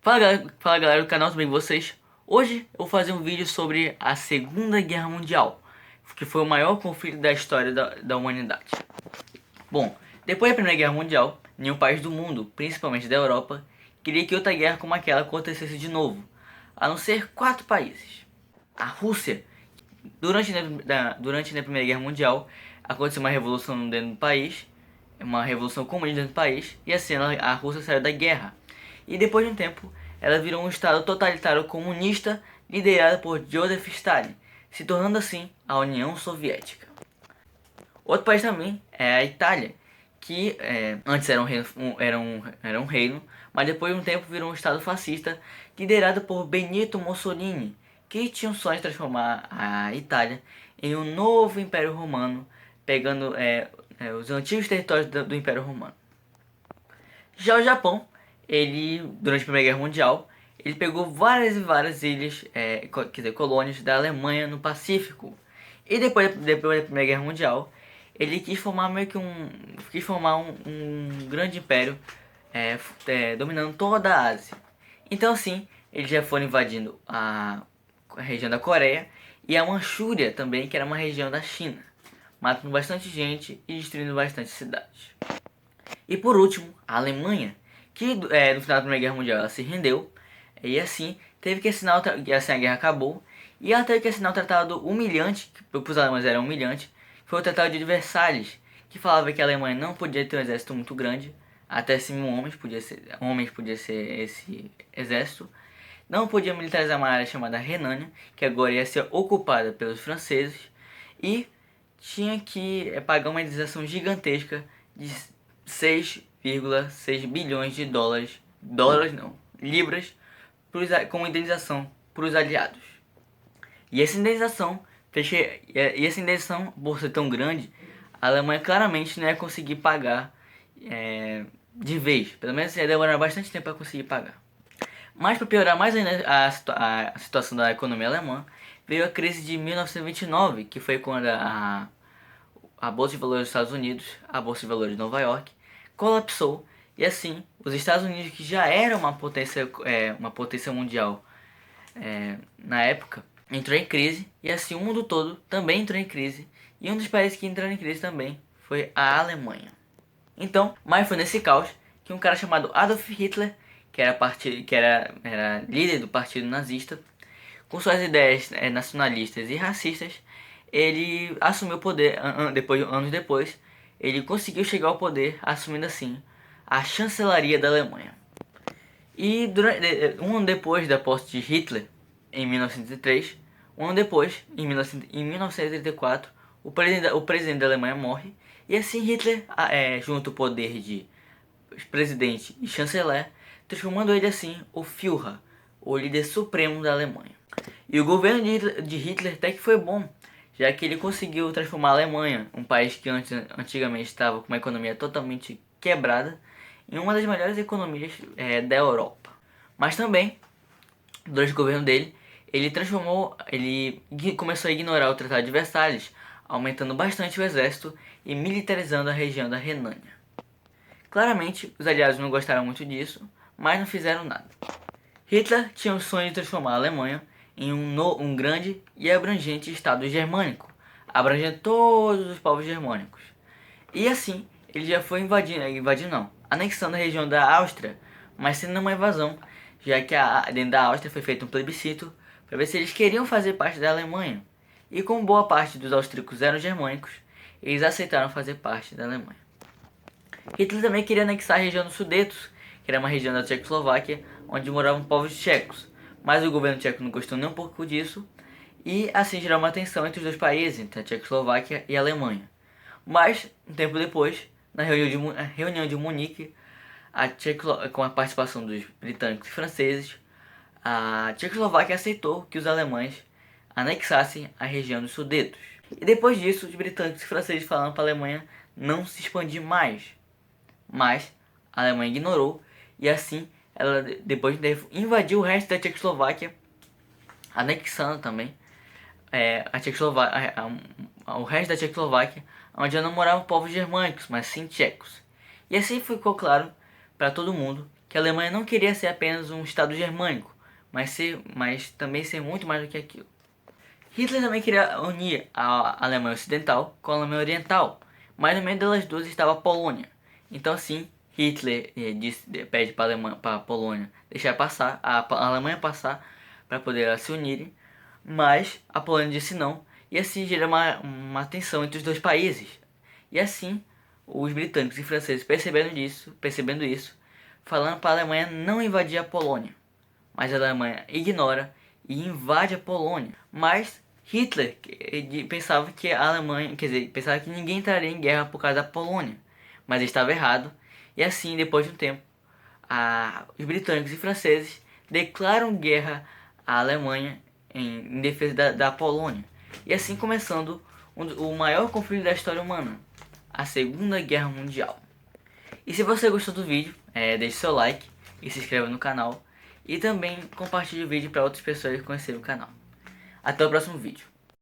Fala galera do canal, tudo bem com vocês? Hoje eu vou fazer um vídeo sobre a Segunda Guerra Mundial, que foi o maior conflito da história da humanidade. Bom, depois da Primeira Guerra Mundial, nenhum país do mundo, principalmente da Europa, queria que outra guerra como aquela acontecesse de novo, a não ser 4 países. A Rússia, durante a Primeira Guerra Mundial, aconteceu uma revolução dentro do país, uma revolução comunista dentro do país, e assim a Rússia saiu da guerra. E depois de um tempo, ela virou um estado totalitário comunista liderado por Joseph Stalin, se tornando assim a União Soviética. Outro país também é a Itália, que antes era um reino, mas depois de um tempo virou um estado fascista liderado por Benito Mussolini, que tinha o sonho de transformar a Itália em um novo Império Romano, pegando os antigos territórios do Império Romano. Já o Japão, ele, durante a Primeira Guerra Mundial, ele pegou várias e várias ilhas, quer dizer, colônias da Alemanha no Pacífico. E depois da Primeira Guerra Mundial, ele quis formar meio que um grande império, dominando toda a Ásia. Então assim, eles já foram invadindo a região da Coreia e a Manchúria também, que era uma região da China, matando bastante gente e destruindo bastante cidades. E por último, a Alemanha, que no final da Primeira Guerra Mundial ela se rendeu, e assim teve que assinar e assim a guerra acabou, e ela teve que assinar um tratado humilhante, que para os alemães era humilhante, que foi o Tratado de Versalhes, que falava que a Alemanha não podia ter um exército muito grande, até 1.000 homens podia ser esse exército, não podia militarizar uma área chamada Renânia, que agora ia ser ocupada pelos franceses, e tinha que pagar uma indenização gigantesca de 6,6 bilhões de dólares não, libras, como indenização para os aliados. E essa indenização, por ser tão grande, a Alemanha claramente não ia conseguir pagar de vez. Pelo menos ia demorar bastante tempo para conseguir pagar. Mas para piorar mais ainda a situação da economia alemã, veio a crise de 1929, que foi quando a Bolsa de Valores dos Estados Unidos, a Bolsa de Valores de Nova York, colapsou, e assim os Estados Unidos, que já era uma potência mundial na época, entrou em crise, e assim o mundo todo também entrou em crise, e um dos países que entrou em crise também foi a Alemanha. Então, mas foi nesse caos que um cara chamado Adolf Hitler, era líder do partido nazista, com suas ideias nacionalistas e racistas, ele assumiu o poder. Anos depois, ele conseguiu chegar ao poder, assumindo assim a chancelaria da Alemanha. E um ano depois da posse de Hitler, em 1903, um ano depois, em 1934, o presidente da Alemanha morre, e assim Hitler junta o poder de presidente e chanceler, transformando ele assim o Führer, o líder supremo da Alemanha. E o governo de Hitler até que foi bom, já que ele conseguiu transformar a Alemanha, um país que antigamente estava com uma economia totalmente quebrada, em uma das melhores economias da Europa. Mas também, durante o governo dele, ele começou a ignorar o Tratado de Versalhes, aumentando bastante o exército e militarizando a região da Renânia. Claramente, os aliados não gostaram muito disso, mas não fizeram nada. Hitler tinha o sonho de transformar a Alemanha em um grande e abrangente estado germânico, abrangendo todos os povos germânicos. E assim, ele já foi anexando a região da Áustria, mas sendo uma invasão, já que dentro da Áustria foi feito um plebiscito para ver se eles queriam fazer parte da Alemanha. E como boa parte dos austríacos eram germânicos, eles aceitaram fazer parte da Alemanha. Hitler também queria anexar a região dos Sudetos, que era uma região da Tchecoslováquia, onde moravam povos tchecos, mas o governo tcheco não gostou nem um pouco disso, e assim gerou uma tensão entre os dois países, entre a Tchecoslováquia e a Alemanha. Mas, um tempo depois, na reunião de Munique, com a participação dos britânicos e franceses, a Tchecoslováquia aceitou que os alemães anexassem a região dos Sudetos. E depois disso, os britânicos e franceses falaram para a Alemanha não se expandir mais. Mas a Alemanha ignorou, e assim ela depois invadiu o resto da Tchecoslováquia, anexando também o resto da Tchecoslováquia, onde não moravam povos germânicos, mas sim tchecos. E assim ficou claro para todo mundo que a Alemanha não queria ser apenas um estado germânico, mas também ser muito mais do que aquilo. Hitler também queria unir a Alemanha Ocidental com a Alemanha Oriental, mas no meio delas duas estava a Polônia. Então assim, Hitler pede para a Polônia deixar passar, a Alemanha passar para poder elas se unirem, mas a Polônia disse não, e assim gera uma tensão entre os dois países. E assim, os britânicos e franceses percebendo isso, falando para a Alemanha não invadir a Polônia. Mas a Alemanha ignora e invade a Polônia. Mas Hitler pensava que a Alemanha, quer dizer, pensava que ninguém entraria em guerra por causa da Polônia. Mas ele estava errado. E assim, depois de um tempo, os britânicos e franceses declaram guerra à Alemanha em defesa da Polônia. E assim começando o maior conflito da história humana, a Segunda Guerra Mundial. E se você gostou do vídeo, deixe seu like e se inscreva no canal. E também compartilhe o vídeo para outras pessoas conhecerem o canal. Até o próximo vídeo.